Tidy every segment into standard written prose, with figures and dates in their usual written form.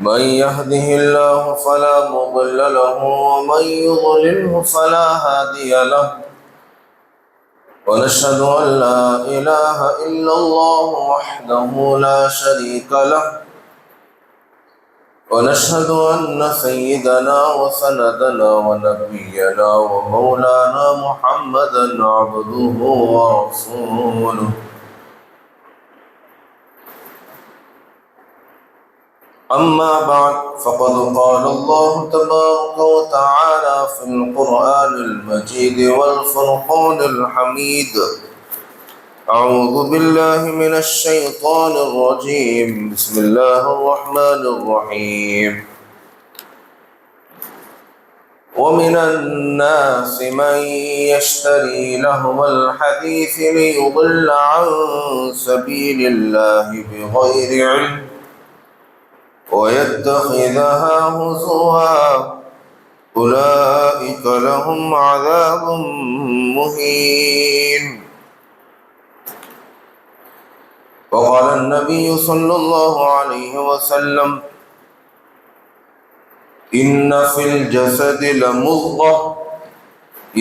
من يهده الله فلا مضل له ومن يضلله فلا هادي له ونشهد أن لا إله إلا الله وحده لا شريك له ونشهد أن سيدنا وسندنا ونبينا ومولانا محمدا عبده ورسوله. أما بعد فقد قال الله تبارك وتعالى في القرآن المجيد والفرقان الحميد: أعوذ بالله من الشيطان الرجيم. بسم الله الرحمن الرحيم. ومن الناس من يشتري لهو الحديث ليضل عن سبيل الله بغير علم ويتخذها هزوا أولئك لهم عذاب مهين. وقال النبي صلى الله عليه وسلم: إن في الجسد لمضغة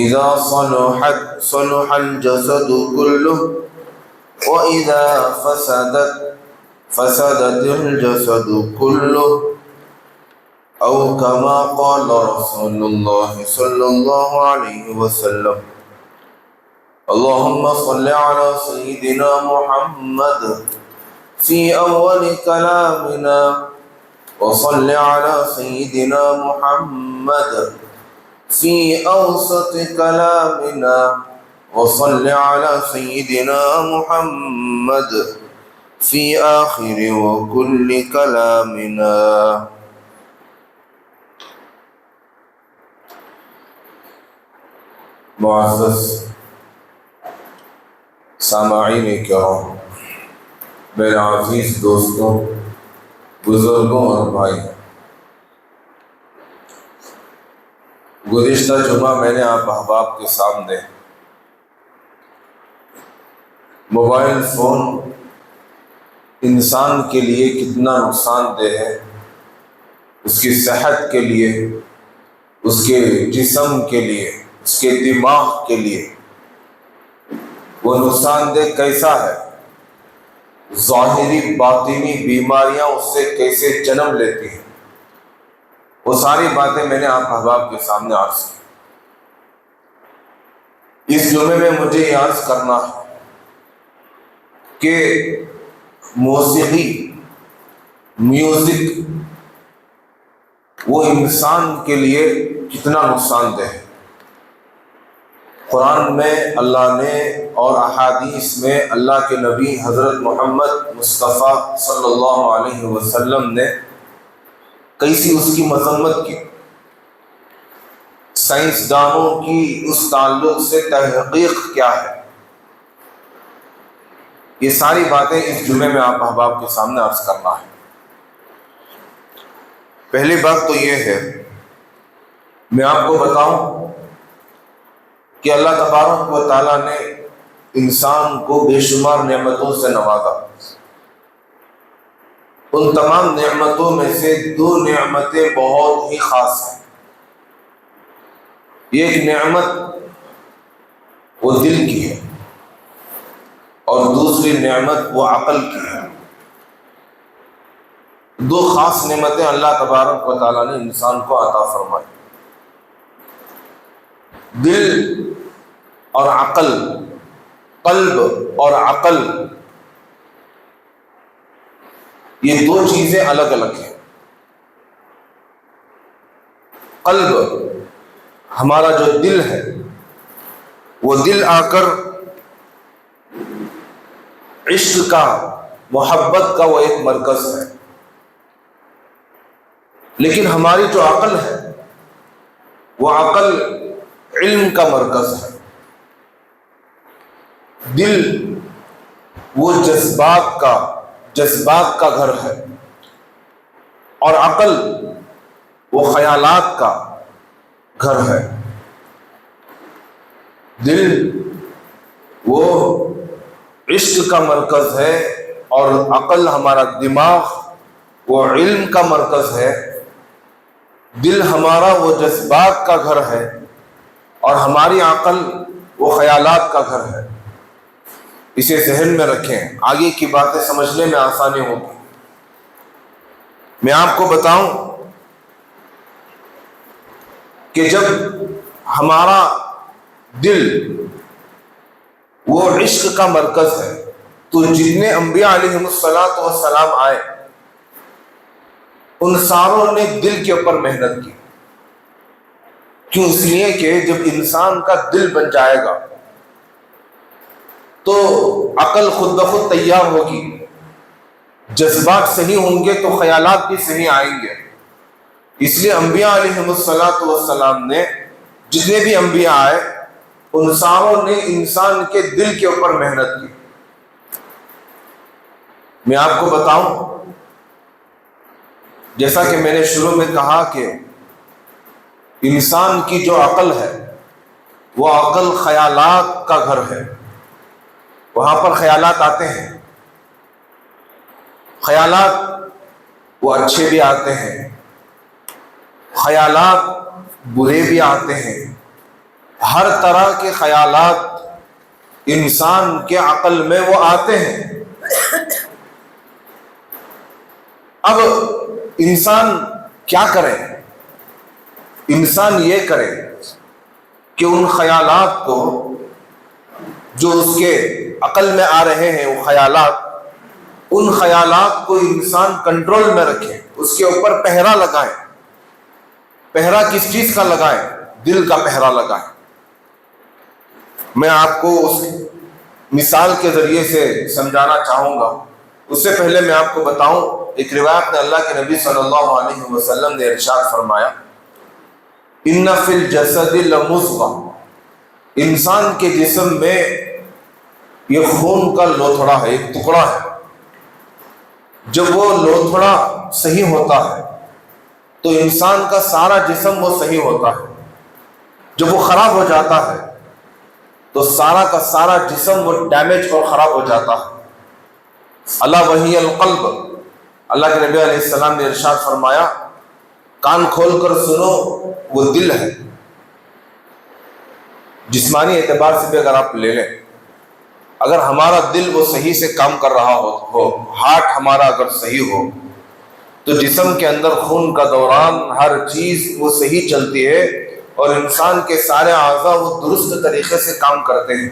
إذا صلحت صلح الجسد كله وإذا فسدت الجسد كله، أو كما قال رسول الله صلى الله عليه وسلم. اللهم صل على سيدنا محمد في أول كلامنا، وصل على سيدنا محمد في أوسط كلامنا، وصل على سيدنا محمد في آخر وكل كلامنا. معزز سامعین کرام، میرے عزیز دوستوں، بزرگوں اور بھائی، گزشتہ جمعہ میں نے آپ احباب کے سامنے موبائل فون انسان کے لیے کتنا نقصان دہ ہے، اس کی صحت کے لیے، اس کے جسم کے لیے، اس کے دماغ کے لیے وہ نقصان دہ کیسا ہے، ظاہری باطنی بیماریاں اس سے کیسے جنم لیتی ہیں، وہ ساری باتیں میں نے آپ احباب کے سامنے عرض کی۔ اس جمعے میں مجھے یہ عرض کرنا ہے کہ موسیقی، میوزک وہ انسان کے لیے کتنا نقصان دہ ہے۔ قرآن میں اللہ نے اور احادیث میں اللہ کے نبی حضرت محمد مصطفیٰ صلی اللہ علیہ وسلم نے کیسی اس کی مذمت کی، سائنسدانوں کی اس تعلق سے تحقیق کیا ہے، یہ ساری باتیں اس جمعے میں آپ احباب کے سامنے عرض کرنا ہے۔ پہلی بات تو یہ ہے، میں آپ کو بتاؤں کہ اللہ تبارک و تعالیٰ نے انسان کو بے شمار نعمتوں سے نوازا۔ ان تمام نعمتوں میں سے دو نعمتیں بہت ہی خاص ہیں۔ ایک نعمت وہ دل کی ہے اور دوسری نعمت وہ عقل کی ہے۔ دو خاص نعمتیں اللہ تبارک و تعالیٰ نے انسان کو عطا فرمائی، دل اور عقل، قلب اور عقل، یہ دو چیزیں الگ الگ ہیں۔ قلب ہمارا جو دل ہے، وہ دل آ کر عشق کا، محبت کا وہ ایک مرکز ہے، لیکن ہماری جو عقل ہے وہ عقل علم کا مرکز ہے۔ دل وہ جذبات کا گھر ہے، اور عقل وہ خیالات کا گھر ہے۔ دل وہ عشق کا مرکز ہے اور عقل، ہمارا دماغ، وہ علم کا مرکز ہے، دل ہمارا وہ جذبات کا گھر ہے، اور ہماری عقل وہ خیالات کا گھر ہے۔ اسے ذہن میں رکھیں، آگے کی باتیں سمجھنے میں آسانی ہوگی۔ میں آپ کو بتاؤں کہ جب ہمارا دل وہ عشق کا مرکز ہے تو جتنے انبیاء علیہم السلام آئے ان ساروں نے دل کے اوپر محنت کی۔ کیوں؟ اس لیے کہ جب انسان کا دل بن جائے گا تو عقل خود بخود تیار ہوگی، جذبات صحیح ہوں گے تو خیالات بھی صحیح آئیں گے۔ اس لیے انبیاء علیہم السلام نے، جتنے بھی انبیاء آئے ان ساروں نے انسان کے دل کے اوپر محنت کی۔ میں آپ کو بتاؤں، جیسا کہ میں نے شروع میں کہا کہ انسان کی جو عقل ہے وہ عقل خیالات کا گھر ہے، وہاں پر خیالات آتے ہیں۔ خیالات وہ اچھے بھی آتے ہیں، خیالات برے بھی آتے ہیں، ہر طرح کے خیالات انسان کے عقل میں وہ آتے ہیں۔ اب انسان کیا کرے؟ انسان یہ کرے کہ ان خیالات کو جو اس کے عقل میں آ رہے ہیں وہ خیالات، ان خیالات کو انسان کنٹرول میں رکھے، اس کے اوپر پہرا لگائے۔ پہرا کس چیز کا لگائے؟ دل کا پہرا لگائے۔ میں آپ کو اس مثال کے ذریعے سے سمجھانا چاہوں گا۔ اس سے پہلے میں آپ کو بتاؤں، ایک روایت میں اللہ کے نبی صلی اللہ علیہ وسلم نے ارشاد فرمایا، ان فی الجسد لمضغہ، انسان کے جسم میں یہ خون کا لوتھڑا ہے، ایک ٹکڑا ہے۔ جب وہ لوتھڑا صحیح ہوتا ہے تو انسان کا سارا جسم وہ صحیح ہوتا ہے۔ جب وہ خراب ہو جاتا ہے تو سارا کا سارا جسم وہ ڈیمیج اور خراب ہو جاتا ہے۔ الا وہی القلب، اللہ کے نبی علیہ السلام نے ارشاد فرمایا، کان کھول کر سنو، وہ دل ہے۔ جسمانی اعتبار سے بھی اگر آپ لے لیں، اگر ہمارا دل وہ صحیح سے کام کر رہا ہو، ہارٹ ہمارا اگر صحیح ہو تو جسم کے اندر خون کا دوران، ہر چیز وہ صحیح چلتی ہے اور انسان کے سارے اعضاء وہ درست طریقے سے کام کرتے ہیں۔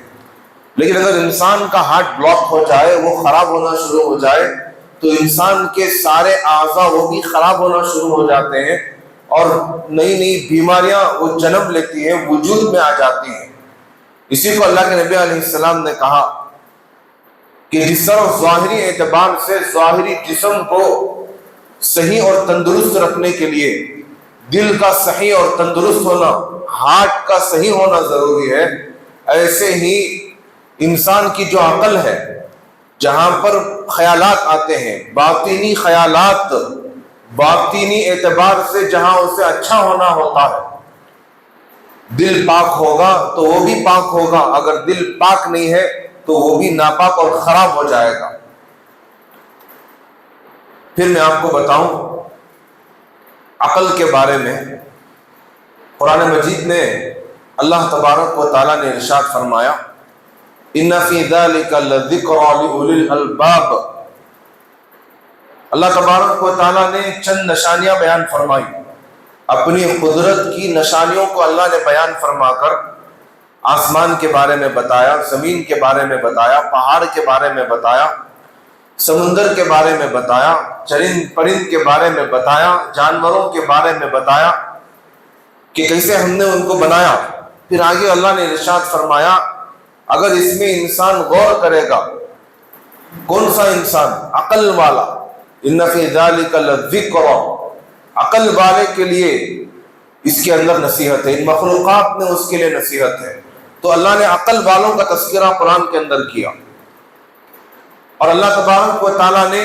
لیکن اگر انسان کا ہارٹ بلاک ہو جائے، وہ خراب ہونا شروع ہو جائے، تو انسان کے سارے اعضاء وہ بھی خراب ہونا شروع ہو جاتے ہیں اور نئی نئی بیماریاں وہ جنم لیتی ہیں، وجود میں آ جاتی ہیں۔ اسی کو اللہ کے نبی علیہ السلام نے کہا کہ جس طرح ظاہری اعتبار سے ظاہری جسم کو صحیح اور تندرست رکھنے کے لیے دل کا صحیح اور تندرست ہونا، ہارٹ کا صحیح ہونا ضروری ہے، ایسے ہی انسان کی جو عقل ہے، جہاں پر خیالات آتے ہیں، باطنی خیالات، باطنی اعتبار سے جہاں اسے اچھا ہونا ہوتا ہے، دل پاک ہوگا تو وہ بھی پاک ہوگا، اگر دل پاک نہیں ہے تو وہ بھی ناپاک اور خراب ہو جائے گا۔ پھر میں آپ کو بتاؤں عقل کے بارے میں، قرآن مجید میں اللہ تبارک و تعالیٰ نے ارشاد فرمایا، ان فی ذلک لذکری لأولی الالباب۔ اللہ تبارک و تعالیٰ نے چند نشانیاں بیان فرمائی، اپنی قدرت کی نشانیوں کو اللہ نے بیان فرما کر آسمان کے بارے میں بتایا، زمین کے بارے میں بتایا، پہاڑ کے بارے میں بتایا، سمندر کے بارے میں بتایا، چرند پرند کے بارے میں بتایا، جانوروں کے بارے میں بتایا کہ کیسے ہم نے ان کو بنایا۔ پھر آگے اللہ نے ارشاد فرمایا، اگر اس میں انسان غور کرے گا، کون سا انسان؟ عقل والا، ان فی ذلک لذکر، عقل والے کے لیے اس کے اندر نصیحت ہے، ان مخلوقات میں اس کے لیے نصیحت ہے۔ تو اللہ نے عقل والوں کا تذکرہ قرآن کے اندر کیا، اور اللہ تبارک و تعالیٰ نے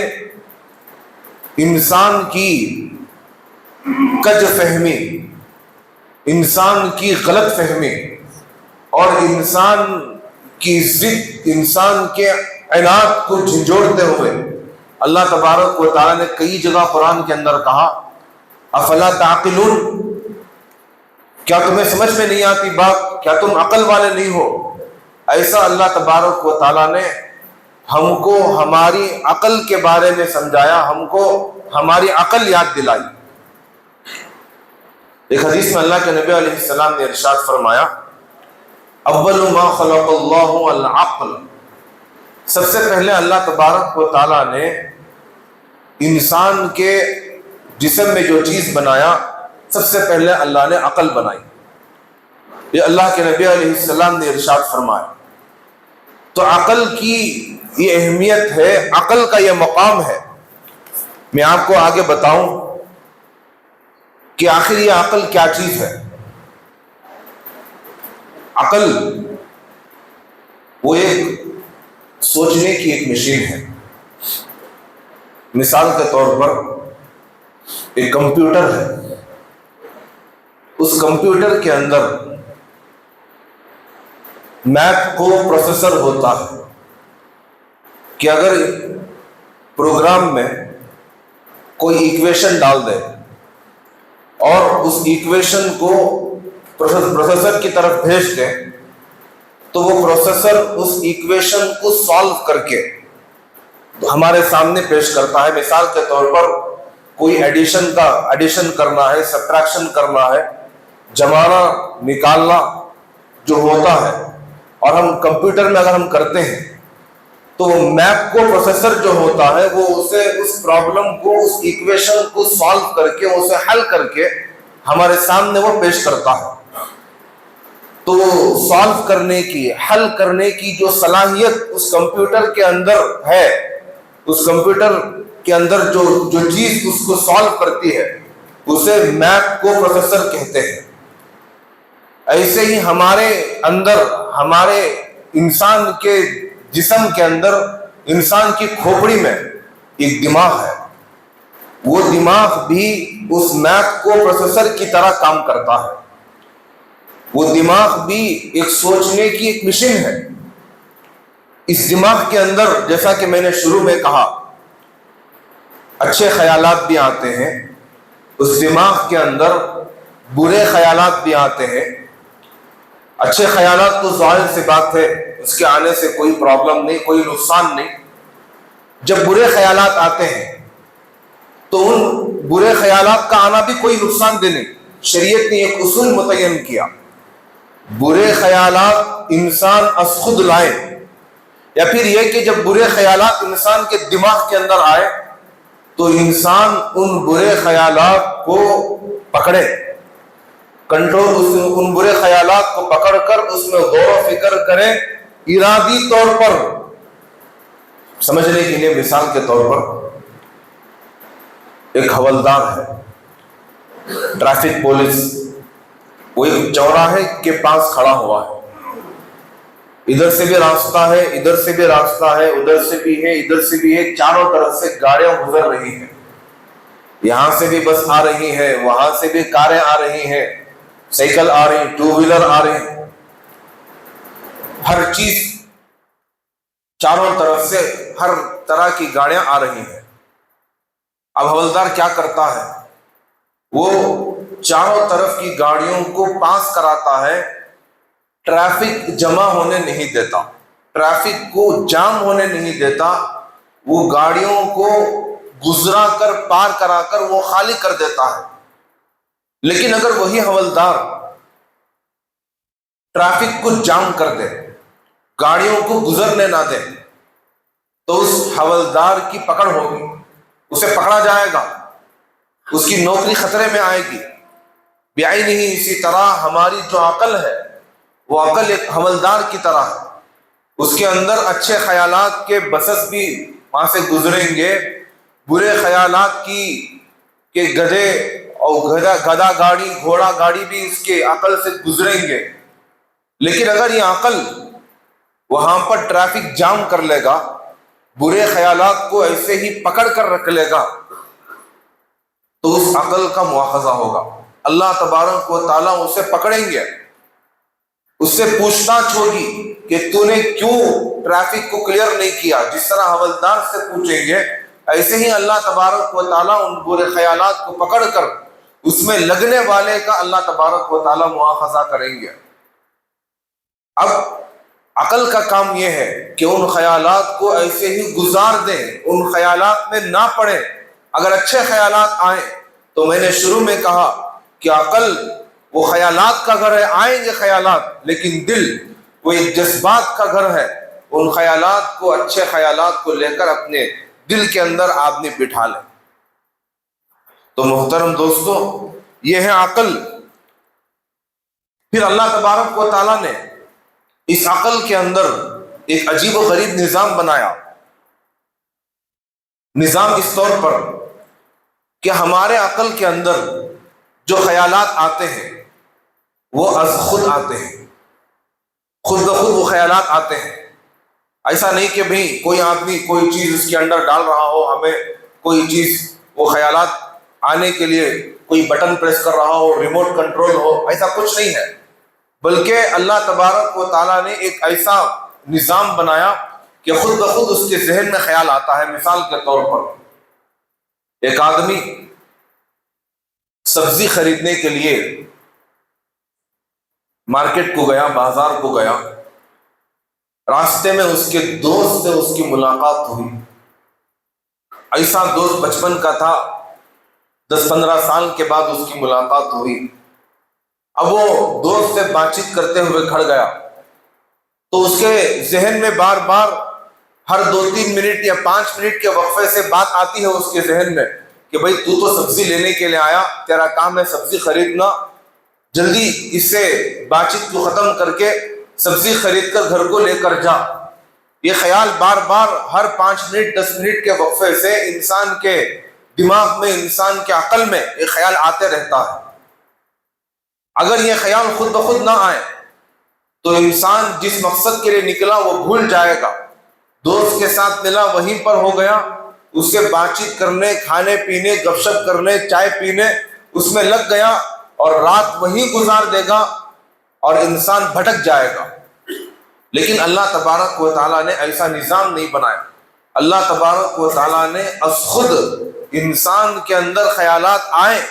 انسان کی کج فہمی، انسان کی غلط فہمی اور انسان کی ضد، انسان کے عناد کو جھنجھوڑتے ہوئے اللہ تبارک و تعالیٰ نے کئی جگہ قرآن کے اندر کہا افلا تعقلون، کیا تمہیں سمجھ میں نہیں آتی بات، کیا تم عقل والے نہیں ہو؟ ایسا اللہ تبارک و تعالیٰ نے ہم کو ہماری عقل کے بارے میں سمجھایا، ہم کو ہماری عقل یاد دلائی۔ ایک حدیث میں اللہ کے نبی علیہ السلام نے ارشاد فرمایا اول ما خلق اللہ العقل، سب سے پہلے اللہ تبارک و تعالیٰ نے انسان کے جسم میں جو چیز بنایا، سب سے پہلے اللہ نے عقل بنائی۔ یہ اللہ کے نبی علیہ السلام نے ارشاد فرمایا۔ تو عقل کی یہ اہمیت ہے، عقل کا یہ مقام ہے۔ میں آپ کو آگے بتاؤں کہ آخر یہ عقل کیا چیز ہے۔ عقل وہ ایک سوچنے کی ایک مشین ہے۔ مثال کے طور پر ایک کمپیوٹر ہے، اس کمپیوٹر کے اندر میکرو پروسیسر ہوتا ہے کہ اگر پروگرام میں کوئی ایکویشن ڈال دے اور اس ایکویشن کو پروسیسر کی طرف بھیج دیں تو وہ پروسیسر اس ایکویشن کو سالو کر کے ہمارے سامنے پیش کرتا ہے۔ مثال کے طور پر کوئی ایڈیشن کرنا ہے، سبٹریکشن کرنا ہے، جمانا نکالنا جو ہوتا ہے، اور ہم کمپیوٹر میں اگر ہم کرتے ہیں تو میپ کو پروسیسر جو ہوتا ہے وہ اسے اس پرابلم کو، اس ایکویشن کو سالو کر کے، اسے حل کر کے ہمارے سامنے وہ پیش کرتا ہے۔ تو سالو کرنے کی، حل کرنے کی جو صلاحیت اس کمپیوٹر کے اندر ہے، اس کمپیوٹر کے اندر جو چیز اس کو سالو کرتی ہے اسے میپ کو پروسیسر کہتے ہیں۔ ایسے ہی ہمارے اندر، ہمارے انسان کے جسم کے اندر، انسان کی کھوپڑی میں ایک دماغ ہے، وہ دماغ بھی اس میپ کو پروسیسر کی طرح کام کرتا ہے۔ وہ دماغ بھی ایک سوچنے کی ایک مشین ہے۔ اس دماغ کے اندر جیسا کہ میں نے شروع میں کہا اچھے خیالات بھی آتے ہیں، اس دماغ کے اندر برے خیالات بھی آتے ہیں۔ اچھے خیالات تو ظاہر سی بات ہے، اس کے آنے سے کوئی پرابلم نہیں، کوئی نقصان نہیں۔ جب برے خیالات آتے ہیں تو ان برے خیالات کا آنا بھی کوئی نقصان دہ نہیں۔ شریعت نے ایک اصول متعین کیا، برے خیالات انسان از خود لائے، یا پھر یہ کہ جب برے خیالات انسان کے دماغ کے اندر آئے تو انسان ان برے خیالات کو پکڑے، ان برے خیالات کو پکڑ کر اس میں غور و فکر کرے، ارادی طور پر۔ سمجھنے کے لیے مثال کے طور پر ایک حوالدار ہے، ٹریفک پولیس، وہ ایک چوراہے کے پاس کھڑا ہوا ہے، ادھر سے بھی راستہ ہے، ادھر سے بھی راستہ ہے، ادھر سے بھی ہے، ادھر سے بھی ہے، چاروں طرف سے گاڑیاں گزر رہی ہیں، یہاں سے بھی بس آ رہی ہے، وہاں سے بھی کاریں آ رہی ہیں، سائیکل آ رہی ہیں، ٹو ویلر آ رہے ہیں، ہر چیز چاروں طرف سے ہر طرح کی گاڑیاں آ رہی ہیں۔ اب حوالدار کیا کرتا ہے؟ وہ چاروں طرف کی گاڑیوں کو پاس کراتا ہے، ٹریفک جمع ہونے نہیں دیتا، ٹریفک کو جام ہونے نہیں دیتا، وہ گاڑیوں کو گزرا کر، پار کرا کر وہ خالی کر دیتا ہے۔ لیکن اگر وہی حوالدار ٹریفک کو جام کر دے، گاڑیوں کو گزرنے نہ دے، تو اس حوالدار کی پکڑ ہوگی، اسے پکڑا جائے گا، اس کی نوکری خطرے میں آئے گی۔ بیائی نہیں، اسی طرح ہماری جو عقل ہے وہ عقل ایک حوالدار کی طرح ہے، اس کے اندر اچھے خیالات کے بسس بھی وہاں سے گزریں گے، برے خیالات کے گدھے اور گدھا گاڑی، گھوڑا گاڑی بھی اس کے عقل سے گزریں گے۔ لیکن اگر یہ عقل وہاں پر ٹریفک جام کر لے گا، برے خیالات کو ایسے ہی پکڑ کر رکھ لے گا، تو اس عقل کا مواخذہ ہوگا، اللہ تبارک و تعالیٰ اسے پکڑیں گے، اس سے پوچھ تاچھ ہوگی کہ تو نے کیوں ٹریفک کو کلیئر نہیں کیا۔ جس طرح حوالدار سے پوچھیں گے ایسے ہی اللہ تبارک و تعالیٰ ان برے خیالات کو پکڑ کر اس میں لگنے والے کا اللہ تبارک و تعالیٰ مواخذہ کریں گے۔ اب عقل کا کام یہ ہے کہ ان خیالات کو ایسے ہی گزار دیں، ان خیالات میں نہ پڑیں۔ اگر اچھے خیالات آئیں تو میں نے شروع میں کہا کہ عقل وہ خیالات کا گھر ہے، آئیں گے خیالات، لیکن دل وہ ایک جذبات کا گھر ہے۔ ان خیالات کو، اچھے خیالات کو لے کر اپنے دل کے اندر آدمی بٹھا لے۔ تو محترم دوستو، یہ ہے عقل۔ پھر اللہ تبارک و تعالیٰ نے اس عقل کے اندر ایک عجیب و غریب نظام بنایا۔ نظام اس طور پر کہ ہمارے عقل کے اندر جو خیالات آتے ہیں وہ از خود آتے ہیں، خود بخود وہ خیالات آتے ہیں۔ ایسا نہیں کہ بھئی کوئی آدمی کوئی چیز اس کے اندر ڈال رہا ہو، ہمیں کوئی چیز وہ خیالات آنے کے لیے کوئی بٹن پریس کر رہا ہو، ریموٹ کنٹرول ہو، ایسا کچھ نہیں ہے، بلکہ اللہ تبارک و تعالیٰ نے ایک ایسا نظام بنایا کہ خود بخود اس کے ذہن میں خیال آتا ہے۔ مثال کے طور پر ایک آدمی سبزی خریدنے کے لیے مارکیٹ کو گیا، بازار کو گیا، راستے میں اس کے دوست سے اس کی ملاقات ہوئی۔ ایسا دوست بچپن کا تھا، 10-15 سال کے بعد اس کی ملاقات ہوئی۔ اب وہ دوست سے بات چیت کرتے ہوئے کھڑ گیا تو اس کے ذہن میں بار بار ہر 2-3 منٹ یا 5 منٹ کے وقفے سے بات آتی ہے اس کے ذہن میں کہ بھئی تو سبزی لینے کے لیے آیا، تیرا کام ہے سبزی خریدنا، جلدی اس سے بات چیت کو ختم کر کے سبزی خرید کر گھر کو لے کر جا۔ یہ خیال بار بار ہر 5 منٹ 10 منٹ کے وقفے سے انسان کے دماغ میں، انسان کے عقل میں یہ خیال آتے رہتا ہے۔ اگر یہ خیال خود بخود نہ آئے تو انسان جس مقصد کے لیے نکلا وہ بھول جائے گا۔ دوست کے ساتھ ملا، وہیں پر ہو گیا، اس سے بات چیت کرنے، کھانے پینے، گپ شپ کرنے، چائے پینے اس میں لگ گیا اور رات وہیں گزار دے گا اور انسان بھٹک جائے گا۔ لیکن اللہ تبارک و تعالیٰ نے ایسا نظام نہیں بنایا۔ اللہ تبارک و تعالیٰ نے از خود انسان کے اندر خیالات آئیں،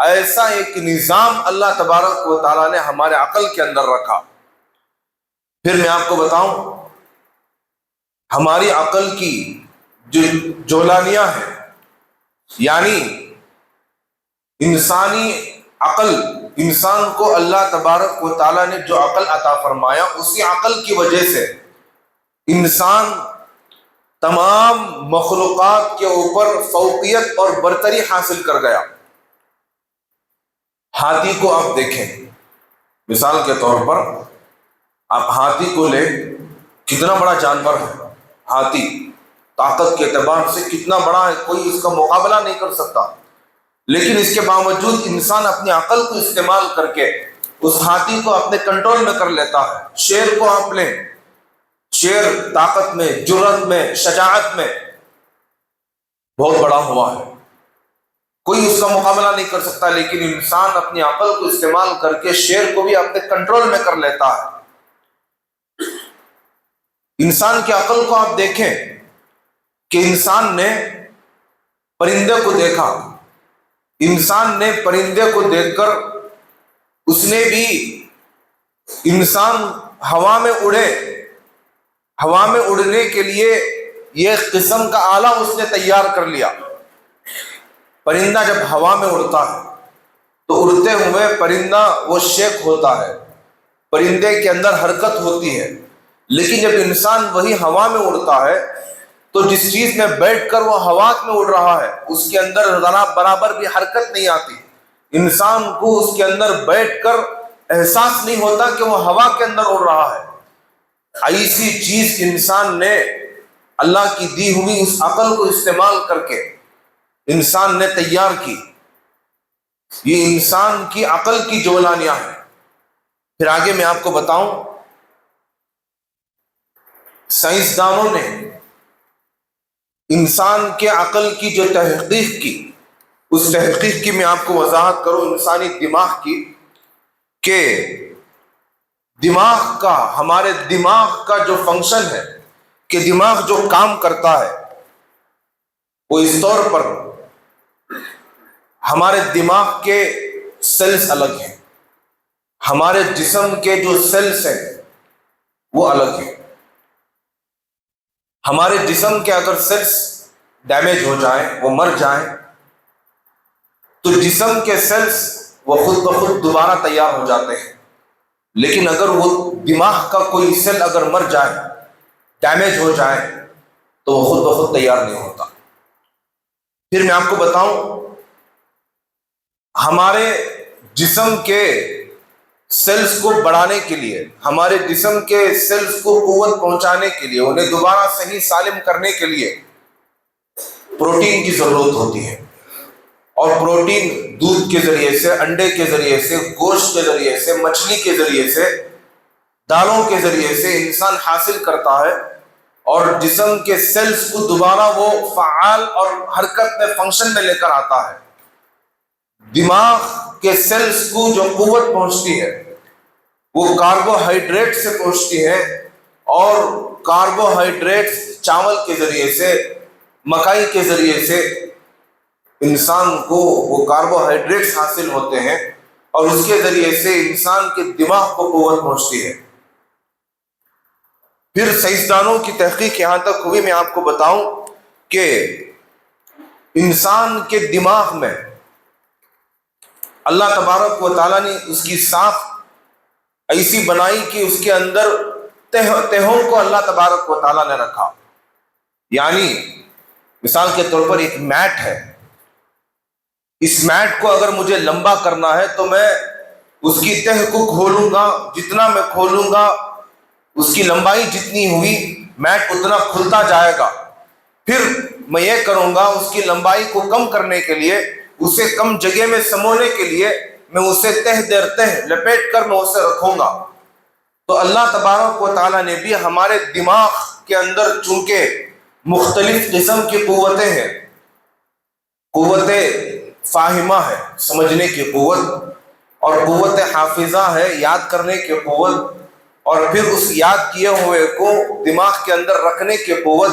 ایسا ایک نظام اللہ تبارک و تعالیٰ نے ہمارے عقل کے اندر رکھا۔ پھر میں آپ کو بتاؤں، ہماری عقل کی جو جولانیاں ہیں، یعنی انسانی عقل، انسان کو اللہ تبارک و تعالیٰ نے جو عقل عطا فرمایا، اسی عقل کی وجہ سے انسان تمام مخلوقات کے اوپر فوقیت اور برتری حاصل کر گیا۔ ہاتھی کو آپ دیکھیں، مثال کے طور پر آپ ہاتھی کو لیں، کتنا بڑا جانور ہے ہاتھی، طاقت کے اعتبار سے کتنا بڑا ہے، کوئی اس کا مقابلہ نہیں کر سکتا، لیکن اس کے باوجود انسان اپنی عقل کو استعمال کر کے اس ہاتھی کو اپنے کنٹرول میں کر لیتا ہے۔ شیر کو آپ لیں، شیر طاقت میں، جرأت میں، شجاعت میں بہت بڑا ہوا ہے، کوئی اس کا مقابلہ نہیں کر سکتا، لیکن انسان اپنی عقل کو استعمال کر کے شیر کو بھی اپنے کنٹرول میں کر لیتا ہے۔ انسان کی عقل کو آپ دیکھیں کہ انسان نے پرندے کو دیکھا، انسان نے پرندے کو دیکھ کر اس نے بھی، انسان ہوا میں اڑے، ہوا میں اڑنے کے لیے یہ قسم کا آلہ اس نے تیار کر لیا۔ پرندہ جب ہوا میں اڑتا ہے تو اڑتے ہوئے پرندہ وہ شیخ ہوتا ہے، پرندے کے اندر حرکت ہوتی ہے، لیکن جب انسان وہی ہوا میں اڑتا ہے تو جس چیز میں بیٹھ کر وہ ہوا میں اڑ رہا ہے اس کے اندر ذرا برابر بھی حرکت نہیں آتی۔ انسان کو اس کے اندر بیٹھ کر احساس نہیں ہوتا کہ وہ ہوا کے اندر اڑ رہا ہے۔ ایسی چیز انسان نے اللہ کی دی ہوئی اس عقل کو استعمال کر کے انسان نے تیار کی۔ یہ انسان کی عقل کی جولانیاں ہیں۔ پھر آگے میں آپ کو بتاؤں، سائنسدانوں نے انسان کے عقل کی جو تحقیق کی، اس تحقیق کی میں آپ کو وضاحت کروں انسانی دماغ کی، کہ دماغ کا، ہمارے دماغ کا جو فنکشن ہے، کہ دماغ جو کام کرتا ہے وہ اس طور پر ہمارے دماغ کے سیلز الگ ہیں، ہمارے جسم کے جو سیلز ہیں وہ الگ ہیں۔ ہمارے جسم کے اگر سیلز ڈیمیج ہو جائیں، وہ مر جائیں، تو جسم کے سیلز وہ خود بخود دوبارہ تیار ہو جاتے ہیں، لیکن اگر وہ دماغ کا کوئی سیل اگر مر جائے، ڈیمیج ہو جائے، تو وہ خود بخود تیار نہیں ہوتا۔ پھر میں آپ کو بتاؤں، ہمارے جسم کے سیلز کو بڑھانے کے لیے، ہمارے جسم کے سیلز کو قوت پہنچانے کے لیے، انہیں دوبارہ صحیح سالم کرنے کے لیے پروٹین کی ضرورت ہوتی ہے، اور پروٹین دودھ کے ذریعے سے، انڈے کے ذریعے سے، گوشت کے ذریعے سے، مچھلی کے ذریعے سے، دالوں کے ذریعے سے انسان حاصل کرتا ہے، اور جسم کے سیلز کو دوبارہ وہ فعال اور حرکت میں، فنکشن میں لے کر آتا ہے۔ دماغ کے سیلز کو جو قوت پہنچتی ہے وہ کاربوہائیڈریٹ سے پہنچتی ہے، اور کاربوہائیڈریٹ چاول کے ذریعے سے، مکئی کے ذریعے سے انسان کو وہ کاربوہائیڈریٹس حاصل ہوتے ہیں، اور اس کے ذریعے سے انسان کے دماغ کو قوت پہنچتی ہے۔ پھر سائنسدانوں کی تحقیق یہاں تک ہوئی، میں آپ کو بتاؤں کہ انسان کے دماغ میں اللہ تبارک و تعالیٰ نے اس کی ساخت ایسی بنائی کہ اس کے اندر تہوں کو اللہ تبارک و تعالیٰ نے رکھا۔ یعنی مثال کے طور پر ایک میٹ ہے، اس میٹ کو اگر مجھے لمبا کرنا ہے تو میں اس کی تہ کو کھولوں گا، جتنا میں کھولوں گا اس کی لمبائی جتنی ہوئی، میٹ اتنا کھلتا جائے گا۔ پھر میں یہ کروں گا، اس کی لمبائی کو کم کرنے کے لیے، اسے کم جگہ میں سمونے کے لیے، میں اسے تہ در تہ لپیٹ کر میں اسے رکھوں گا۔ تو اللہ تبارک و تعالیٰ نے بھی ہمارے دماغ کے اندر چونکہ مختلف قسم کی قوتیں ہیں، قوت فاہمہ ہے سمجھنے کی قوت، اور قوت حافظہ ہے یاد کرنے کی قوت، اور پھر اس یاد کیے ہوئے کو دماغ کے اندر رکھنے کی قوت،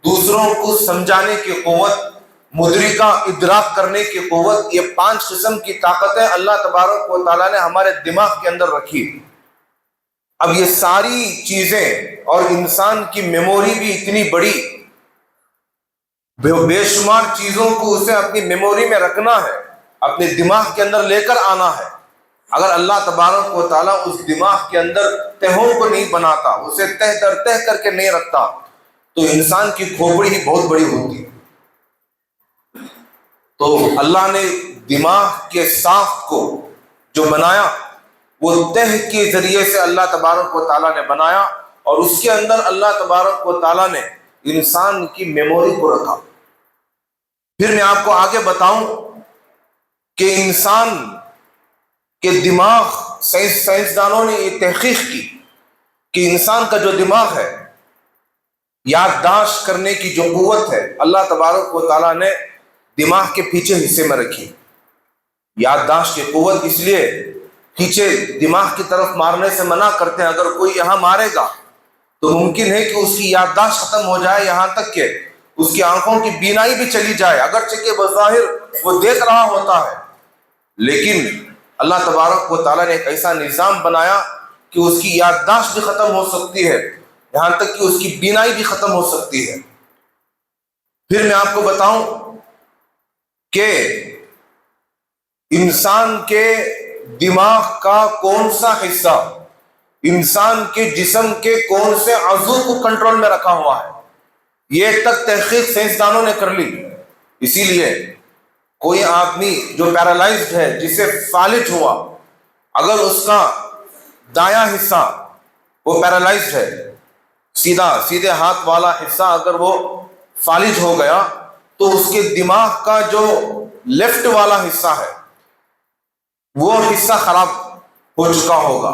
دوسروں کو سمجھانے کی قوت، مدرکہ ادراک کرنے کی قوت، یہ 5 قسم کی طاقتیں اللہ تبارک و تعالیٰ نے ہمارے دماغ کے اندر رکھی۔ اب یہ ساری چیزیں اور انسان کی میموری بھی اتنی بڑی، بے شمار چیزوں کو اسے اپنی میموری میں رکھنا ہے، اپنے دماغ کے اندر لے کر آنا ہے۔ اگر اللہ تبارک و تعالیٰ اس دماغ کے اندر تہوں کو نہیں بناتا، اسے تہ در تہ کر کے نہیں رکھتا، تو انسان کی کھوپڑی ہی بہت بڑی ہوتی۔ تو اللہ نے دماغ کے ساخت کو جو بنایا، وہ تہ کے ذریعے سے اللہ تبارک و تعالیٰ نے بنایا، اور اس کے اندر اللہ تبارک و تعالیٰ نے انسان کی میموری کو رکھا۔ پھر میں آپ کو آگے بتاؤں کہ انسان کے دماغ، سائنسدانوں نے یہ تحقیق کی کہ انسان کا جو دماغ ہے، یادداشت کرنے کی جو قوت ہے، اللہ تبارک و تعالیٰ نے دماغ کے پیچھے حصے میں رکھی۔ یادداشت کی قوت اس لیے پیچھے دماغ کی طرف مارنے سے منع کرتے ہیں، اگر کوئی یہاں مارے گا تو ممکن ہے کہ اس کی یادداشت ختم ہو جائے، یہاں تک کہ اس کی آنکھوں کی بینائی بھی چلی جائے، اگرچہ کہ بظاہر وہ دیکھ رہا ہوتا ہے، لیکن اللہ تبارک و تعالیٰ نے ایک ایسا نظام بنایا کہ اس کی یادداشت بھی ختم ہو سکتی ہے، یہاں تک کہ اس کی بینائی بھی ختم ہو سکتی ہے۔ پھر میں آپ کو بتاؤں کہ انسان کے دماغ کا کون سا حصہ انسان کے جسم کے کون سے عضو کو کنٹرول میں رکھا ہوا ہے، یہ تک تحقیق سائنسدانوں نے کر لی۔ اسی لیے کوئی آدمی جو پیرالائزڈ ہے، جسے فالج ہوا، اگر اس کا دایاں حصہ وہ پیرالائزڈ ہے، سیدھے ہاتھ والا حصہ اگر وہ فالج ہو گیا، تو اس کے دماغ کا جو لیفٹ والا حصہ ہے وہ حصہ خراب ہو چکا ہوگا۔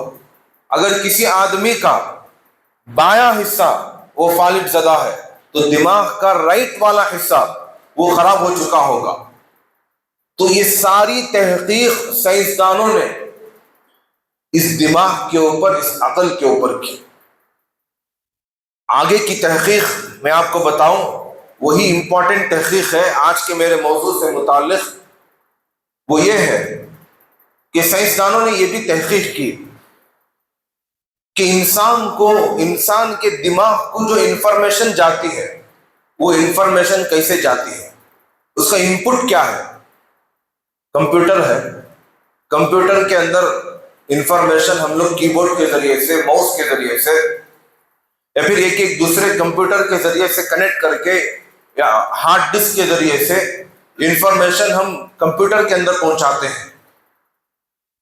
اگر کسی آدمی کا بایاں حصہ وہ فالج زدہ ہے تو دماغ کا رائٹ والا حصہ وہ خراب ہو چکا ہوگا۔ تو یہ ساری تحقیق سائنسدانوں نے اس دماغ کے اوپر، اس عقل کے اوپر کی۔ آگے کی تحقیق میں آپ کو بتاؤں وہی امپورٹنٹ تحقیق ہے آج کے میرے موضوع سے متعلق، وہ یہ ہے کہ سائنسدانوں نے یہ بھی تحقیق کی کہ انسان کے دماغ کو جو انفارمیشن جاتی ہے وہ انفارمیشن کیسے جاتی ہے، اس کا انپٹ کیا ہے۔ کمپیوٹر ہے، کمپیوٹر کے اندر انفارمیشن ہم لوگ کی بورڈ کے ذریعے سے، ماؤس کے ذریعے سے، یا پھر ایک دوسرے کمپیوٹر کے ذریعے سے کنیکٹ کر کے، یا ہارڈ ڈسک کے ذریعے سے انفارمیشن ہم کمپیوٹر کے اندر پہنچاتے ہیں۔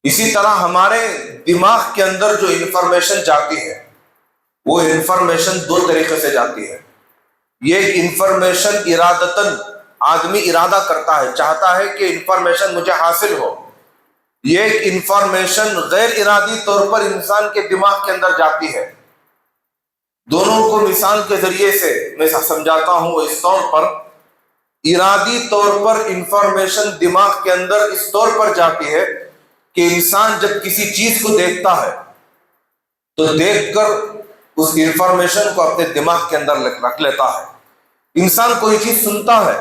اسی طرح ہمارے دماغ کے اندر جو انفارمیشن جاتی ہے وہ انفارمیشن دو طریقے سے جاتی ہے۔ یہ انفارمیشن ارادتاً آدمی ارادہ کرتا ہے، چاہتا ہے کہ انفارمیشن مجھے حاصل ہو۔ یہ ایک انفارمیشن غیر ارادی طور پر انسان کے دماغ کے اندر جاتی ہے۔ دونوں کو مثال کے ذریعے سے میں سمجھاتا ہوں۔ وہ اس طور پر ارادی طور پر انفارمیشن دماغ کے اندر اس طور پر جاتی ہے کہ انسان جب کسی چیز کو دیکھتا ہے تو دیکھ کر اس انفارمیشن کو اپنے دماغ کے اندر رکھ لیتا ہے۔ انسان کوئی چیز سنتا ہے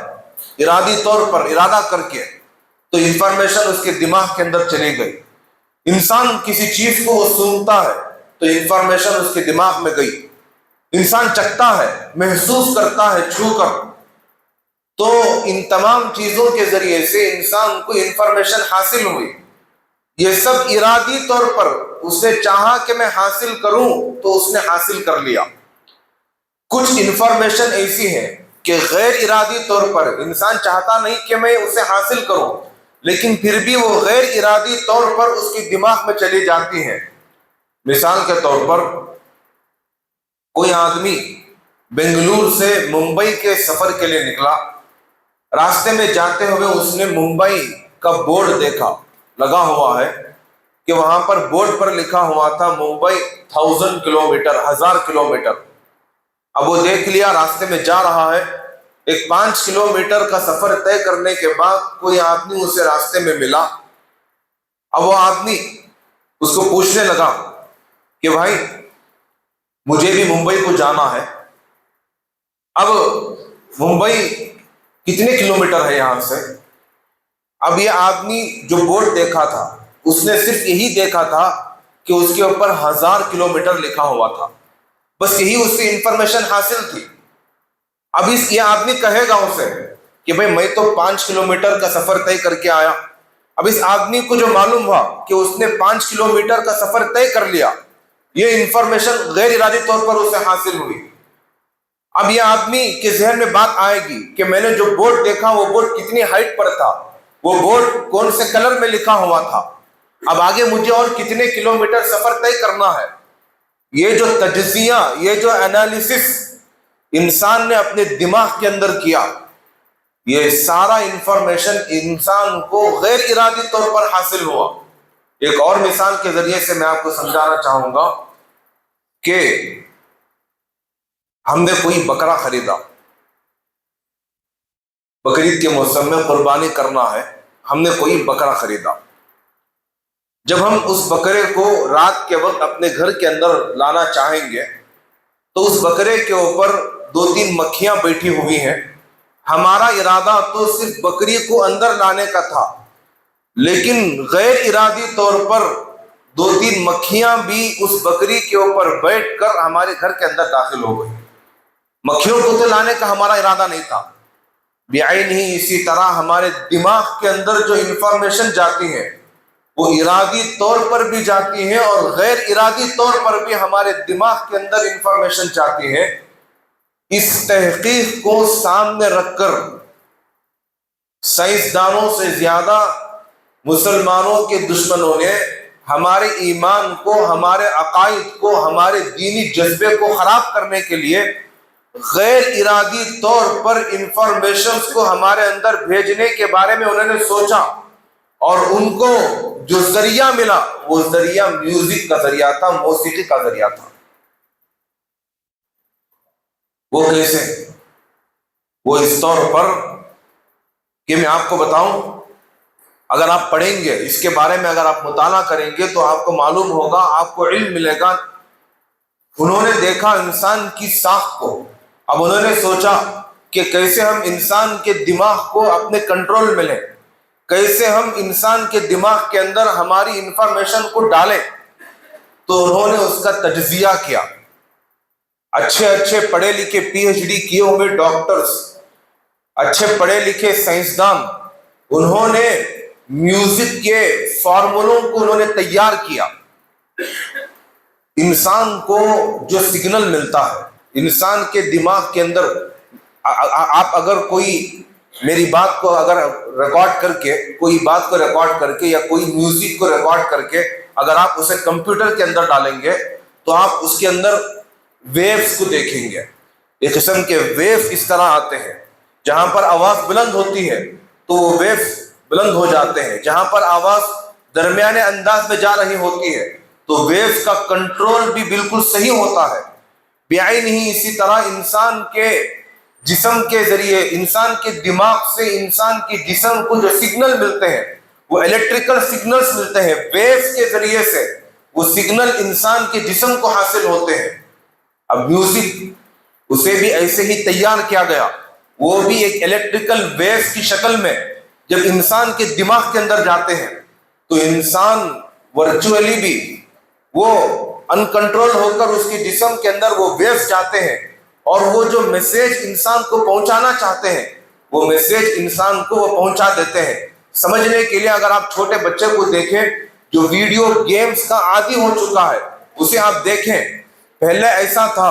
ارادی طور پر، ارادہ کر کے، تو انفارمیشن اس کے دماغ کے اندر چلی گئی۔ انسان کسی چیز کو وہ سنتا ہے تو انفارمیشن اس کے دماغ میں گئی۔ انسان چکھتا ہے، محسوس کرتا ہے چھو کر، تو ان تمام چیزوں کے ذریعے سے انسان کو انفارمیشن حاصل ہوئی۔ یہ سب ارادی طور پر اس نے چاہا کہ میں حاصل کروں تو اس نے حاصل کر لیا۔ کچھ انفارمیشن ایسی ہے کہ غیر ارادی طور پر انسان چاہتا نہیں کہ میں اسے حاصل کروں، لیکن پھر بھی وہ غیر ارادی طور پر اس کی دماغ میں چلی جاتی ہے۔ مثال کے طور پر کوئی آدمی بنگلور سے ممبئی کے سفر کے لیے نکلا، راستے میں جاتے ہوئے اس نے ممبئی کا بورڈ دیکھا، لگا ہوا ہے کہ وہاں پر بورڈ پر لکھا ہوا تھا ممبئی 1000 کلومیٹر، 1000 کلومیٹر۔ اب وہ دیکھ لیا، راستے میں جا رہا ہے، ایک 5 کلومیٹر کا سفر طے کرنے کے بعد کوئی آدمی اسے راستے میں ملا۔ اب وہ آدمی اس کو پوچھنے لگا کہ بھائی مجھے بھی ممبئی کو جانا ہے، اب ممبئی کتنے کلومیٹر ہے یہاں سے؟ اب یہ آدمی جو بورڈ دیکھا تھا اس نے صرف یہی دیکھا تھا کہ اس کے اوپر 1000 کلومیٹر لکھا ہوا تھا، بس یہی اس سے انفارمیشن حاصل تھی۔ اب یہ آدمی کہے گا اسے کہ بھائی میں تو 5 کلومیٹر کا سفر طے کر کے آیا۔ اب اس آدمی کو جو معلوم ہوا کہ اس نے 5 کلومیٹر کا سفر طے کر لیا، یہ انفارمیشن غیر ارادی طور پر اسے حاصل ہوئی۔ اب یہ آدمی کے ذہن میں بات آئے گی کہ میں نے جو بورڈ دیکھا وہ بورڈ کتنی ہائٹ پر تھا، وہ بورڈ کون سے کلر میں لکھا ہوا تھا، اب آگے مجھے اور کتنے کلومیٹر سفر طے کرنا ہے۔ یہ جو تجزیہ، یہ جو انالیسس انسان نے اپنے دماغ کے اندر کیا، یہ سارا انفارمیشن انسان کو غیر ارادی طور پر حاصل ہوا۔ ایک اور مثال کے ذریعے سے میں آپ کو سمجھانا چاہوں گا کہ ہم نے کوئی بکرا خریدا، بقرعید کے موسم میں قربانی کرنا ہے، ہم نے کوئی بکرا خریدا۔ جب ہم اس بکرے کو رات کے وقت اپنے گھر کے اندر لانا چاہیں گے تو اس بکرے کے اوپر 2-3 مکھیاں بیٹھی ہوئی ہیں۔ ہمارا ارادہ تو صرف بکری کو اندر لانے کا تھا، لیکن غیر ارادی طور پر 2-3 مکھیاں بھی اس بکری کے اوپر بیٹھ کر ہمارے گھر کے اندر داخل ہو گئی۔ مکھیوں کو تو لانے کا ہمارا ارادہ نہیں تھا۔ بعین ہی اسی طرح ہمارے دماغ کے اندر جو انفارمیشن جاتی ہے وہ ارادی طور پر بھی جاتی ہے اور غیر ارادی طور پر بھی ہمارے دماغ کے اندر انفارمیشن جاتی ہے۔ اس تحقیق کو سامنے رکھ کر سائنسدانوں سے زیادہ مسلمانوں کے دشمنوں نے ہمارے ایمان کو، ہمارے عقائد کو، ہمارے دینی جذبے کو خراب کرنے کے لیے غیر ارادی طور پر انفارمیشنز کو ہمارے اندر بھیجنے کے بارے میں انہوں نے سوچا، اور ان کو جو ذریعہ ملا وہ ذریعہ میوزک کا ذریعہ تھا، موسیقی کا ذریعہ تھا۔ وہ کیسے؟ وہ اس طور پر کہ میں آپ کو بتاؤں، اگر آپ پڑھیں گے اس کے بارے میں، اگر آپ مطالعہ کریں گے تو آپ کو معلوم ہوگا، آپ کو علم ملے گا۔ انہوں نے دیکھا انسان کی ساخت کو، اب انہوں نے سوچا کہ کیسے ہم انسان کے دماغ کو اپنے کنٹرول میں لیں، کیسے ہم انسان کے دماغ کے اندر ہماری انفارمیشن کو ڈالیں، تو انہوں نے اس کا تجزیہ کیا۔ اچھے پڑھے لکھے پی ایچ ڈی کیے ہوئے ڈاکٹرز، اچھے پڑھے لکھے سائنسدان، انہوں نے میوزک کے فارمولوں کو انہوں نے تیار کیا۔ انسان کو جو سگنل ملتا ہے انسان کے دماغ کے اندر، آپ اگر کوئی میری بات کو اگر ریکارڈ کر کے، کوئی بات کو ریکارڈ کر کے یا کوئی میوزک کو ریکارڈ کر کے اگر آپ اسے کمپیوٹر کے اندر ڈالیں گے تو آپ اس کے اندر ویوز کو دیکھیں گے۔ ایک قسم کے ویوز اس طرح آتے ہیں، جہاں پر آواز بلند ہوتی ہے تو وہ ویوز بلند ہو جاتے ہیں، جہاں پر آواز درمیانے انداز میں جا رہی ہوتی ہے تو ویوز کا کنٹرول بھی بالکل صحیح ہوتا ہے۔ بعین ہی اسی طرح انسان کے جسم کے ذریعے، انسان کے دماغ سے انسان کے جسم کو جو سگنل ملتے ہیں وہ الیکٹریکل سگنلز ملتے ہیں، ویوز کے ذریعے سے وہ سگنل انسان کے جسم کو حاصل ہوتے ہیں۔ اب میوزک اسے بھی ایسے ہی تیار کیا گیا، وہ بھی ایک الیکٹریکل ویوز کی شکل میں جب انسان کے دماغ کے اندر جاتے ہیں تو انسان ورچولی بھی وہ انکنٹرول ہو کر اس کے جسم کے اندر وہ ویوز جاتے ہیں، اور وہ جو میسیج انسان کو پہنچانا چاہتے ہیں وہ میسیج انسان کو وہ پہنچا دیتے ہیں۔ سمجھنے کے لیے اگر آپ چھوٹے بچے کو دیکھیں جو ویڈیو گیمز کا عادی ہو چکا ہے، اسے آپ دیکھیں، پہلے ایسا تھا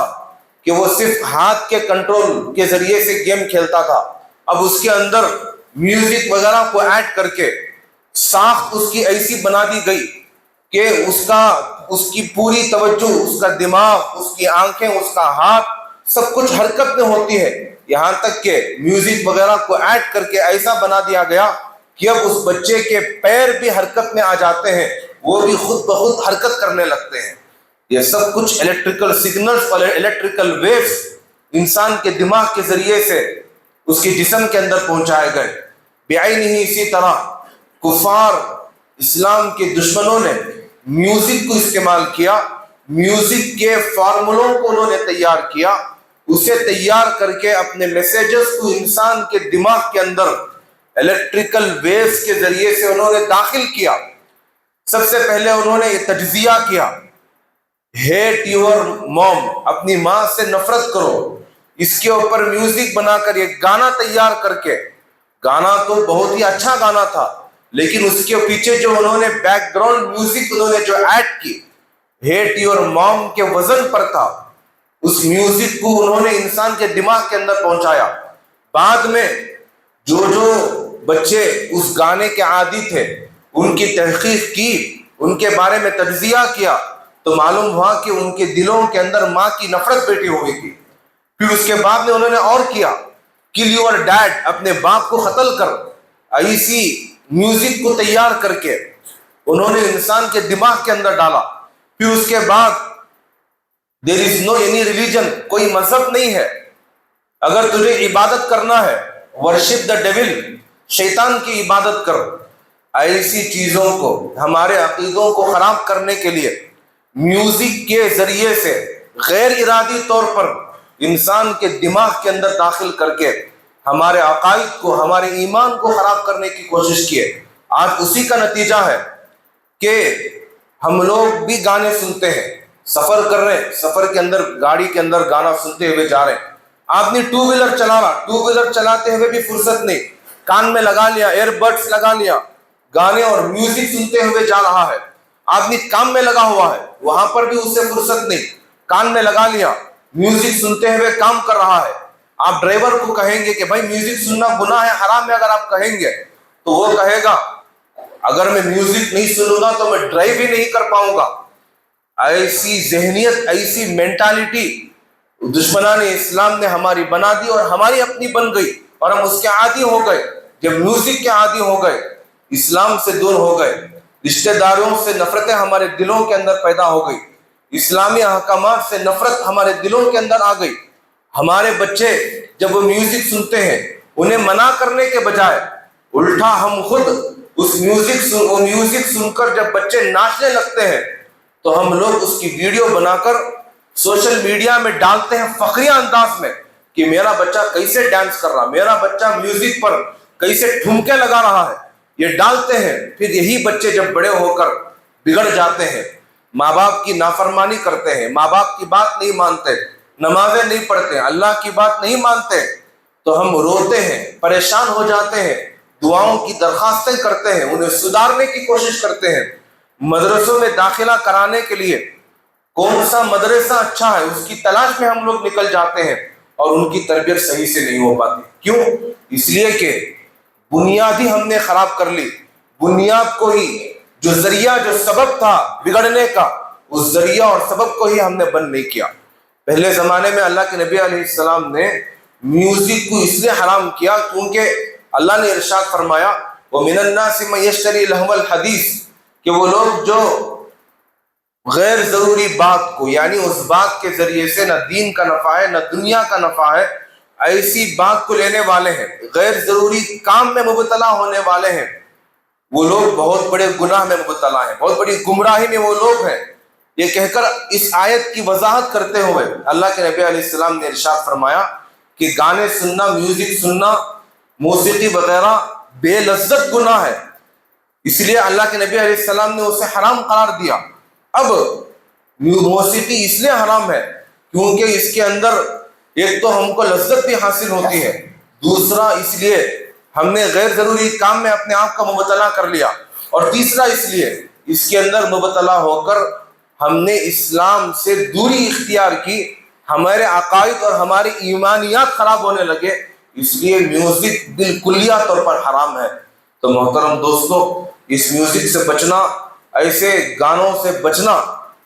کہ وہ صرف ہاتھ کے کنٹرول کے ذریعے سے گیم کھیلتا تھا، اب اس کے اندر میوزک وغیرہ کو ایڈ کر کے ساخت اس کی ایسی بنا دی گئی کہ اس کی پوری توجہ، اس کا دماغ، اس کی آنکھیں، اس کا ہاتھ، سب کچھ حرکت میں ہوتی ہے۔ یہاں تک کہ میوزک وغیرہ کو ایڈ کر کے ایسا بنا دیا گیا کہ اب اس بچے کے پیر بھی حرکت میں آ جاتے ہیں، وہ بھی خود بخود حرکت کرنے لگتے ہیں۔ یہ سب کچھ الیکٹریکل سگنلز اور الیکٹریکل ویوز انسان کے دماغ کے ذریعے سے اس کے جسم کے اندر پہنچائے گئے۔ بعین ہی اسی طرح کفار، اسلام کے دشمنوں نے میوزک کو استعمال کیا، میوزک کے فارمولوں کو انہوں نے تیار کیا، اسے تیار کر کے اپنے میسیجز کو انسان کے دماغ کے اندر الیکٹریکل ویوز کے ذریعے سے انہوں نے داخل کیا۔ سب سے پہلے انہوں نے یہ تجزیہ کیا، ہیٹ یور موم، اپنی ماں سے نفرت کرو، اس کے اوپر میوزک بنا کر ایک گانا تیار کر کے، گانا تو بہت ہی اچھا گانا تھا لیکن اس کے پیچھے جو انہوں نے بیک گراؤنڈ میوزک انہوں نے جو ایڈ کی ہیٹ یور موم کے وزن پر تھا، اس میوزک کو انہوں نے انسان کے دماغ کے اندر پہنچایا۔ بعد میں جو بچے اس گانے کے عادی تھے ان کی تحقیق کی، ان کے بارے میں تجزیہ کیا تو معلوم ہوا کہ ان کے دلوں کے اندر ماں کی نفرت بیٹھی ہوئی تھی۔ پھر اس کے بعد میں انہوں نے اور کیا، کل یور ڈیڈ، اپنے باپ کو قتل کر، ایسی میوزک کو تیار کر کے انہوں نے انسان کے دماغ کے اندر ڈالا۔ پھر اس کے بعد دیر از نو اینی ریلیجن، کوئی مذہب نہیں ہے، اگر تجھے عبادت کرنا ہے ورشپ دا ڈیول، شیطان کی عبادت کر۔ ایسی چیزوں کو، ہمارے عقیدوں کو خراب کرنے کے لیے میوزک کے ذریعے سے غیر ارادی طور پر انسان کے دماغ کے اندر داخل کر کے ہمارے عقائد کو، ہمارے ایمان کو خراب کرنے کی کوشش کیے۔ آج اسی کا نتیجہ ہے کہ ہم لوگ بھی گانے سنتے ہیں، سفر کر رہے ہیں، سفر کے اندر گاڑی کے اندر گانا سنتے ہوئے جا رہے ہیں، آدمی ٹو ویلر چلا رہا، ٹو ویلر چلاتے ہوئے بھی فرصت نہیں، کان میں لگا لیا، ایئر بڈس لگا لیا، گانے اور میوزک سنتے ہوئے جا رہا ہے۔ آدمی کام میں لگا ہوا ہے، وہاں پر بھی اسے فرصت نہیں، کان میں لگا لیا، میوزک سنتے ہوئے کام کر رہا ہے۔ آپ ڈرائیور کو کہیں گے کہ بھائی میوزک سننا گناہ ہے، حرام ہے، اگر آپ کہیں گے تو وہ کہے گا اگر میں میوزک نہیں سنوں گا تو میں ڈرائیو ہی نہیں کر پاؤں گا۔ ایسی ذہنیت، ایسی مینٹالٹی دشمنان اسلام نے ہماری بنا دی اور ہماری اپنی بن گئی، اور ہم اس کے عادی ہو گئے۔ جب میوزک کے عادی ہو گئے، اسلام سے دور ہو گئے، رشتہ داروں سے نفرتیں ہمارے دلوں کے اندر پیدا ہو گئی، اسلامی احکامات سے نفرت ہمارے دلوں کے اندر آ گئی۔ ہمارے بچے جب وہ میوزک سنتے ہیں، انہیں منع کرنے کے بجائے الٹا ہم خود اس میوزک سن کر جب بچے ناچنے لگتے ہیں تو ہم لوگ اس کی ویڈیو بنا کر سوشل میڈیا میں ڈالتے ہیں فخریہ انداز میں کہ میرا بچہ کیسے ڈانس کر رہا، میرا بچہ میوزک پر کیسے ٹھمکے لگا رہا ہے، یہ ڈالتے ہیں۔ پھر یہی بچے جب بڑے ہو کر بگڑ جاتے ہیں، ماں باپ کی نافرمانی کرتے ہیں، ماں باپ کی بات نہیں مانتے، نمازیں نہیں پڑھتے، اللہ کی بات نہیں مانتے، تو ہم روتے ہیں، پریشان ہو جاتے ہیں، دعاؤں کی درخواستیں کرتے ہیں، انہیں سدھارنے کی کوشش کرتے ہیں۔ مدرسوں میں داخلہ کرانے کے لیے کون سا مدرسہ اچھا ہے اس کی تلاش میں ہم لوگ نکل جاتے ہیں، اور ان کی تربیت صحیح سے نہیں ہو پاتی۔ کیوں؟ اس لیے کہ بنیاد ہی ہم نے خراب کر لی، بنیاد کو ہی، جو ذریعہ، جو سبب تھا بگڑنے کا، اس ذریعہ اور سبب کو ہی ہم نے بند نہیں کیا۔ پہلے زمانے میں اللہ کے نبی علیہ السلام نے میوزک کو اس لیے حرام کیا کیونکہ اللہ نے ارشاد فرمایا وَمِنَ النَّاسِ مَن يَشْتَرِي لَهْوَ الْحَدِيثِ، کہ وہ لوگ جو غیر ضروری بات کو، یعنی اس بات کے ذریعے سے نہ دین کا نفع ہے نہ دنیا کا نفع ہے، ایسی بات کو لینے والے ہیں، غیر ضروری کام میں مبتلا ہونے والے ہیں، وہ لوگ بہت بڑے گناہ میں مبتلا ہیں، بہت بڑی گمراہی میں وہ لوگ ہیں۔ یہ کہہ کر اس آیت کی وضاحت کرتے ہوئے اللہ کے نبی علیہ السلام نے ارشاد فرمایا کہ گانے سننا، میوزک سننا، موسیقی وغیرہ بے لذت گناہ ہے، اس لیے اللہ کے نبی علیہ السلام نے اسے حرام قرار دیا۔ اب موسیقی اس لیے حرام ہے کیونکہ اس کے اندر ایک تو ہم کو لذت بھی حاصل ہوتی ہے، دوسرا اس لیے ہم نے غیر ضروری کام میں اپنے آپ کو مبتلا کر لیا، اور تیسرا اس لیے اس کے اندر مبتلا ہو کر ہم نے اسلام سے دوری اختیار کی، ہمارے عقائد اور ہماری ایمانیات خراب ہونے لگے، اس لیے میوزک بالکلیہ طور پر حرام ہے۔ تو محترم دوستو، اس میوزک سے بچنا، ایسے گانوں سے بچنا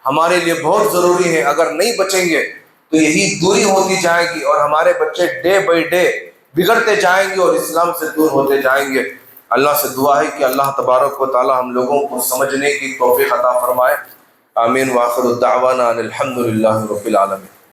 ہمارے لیے بہت ضروری ہے۔ اگر نہیں بچیں گے تو یہی دوری ہوتی جائے گی، اور ہمارے بچے ڈے بائی ڈے بگڑتے جائیں گے اور اسلام سے دور ہوتے جائیں گے۔ اللہ سے دعا ہے کہ اللہ تبارک و تعالی ہم لوگوں کو سمجھنے کی توفیق عطا فرمائے۔ آمین۔ وآخر الدعوانا ان الحمد للہ رب العالمین۔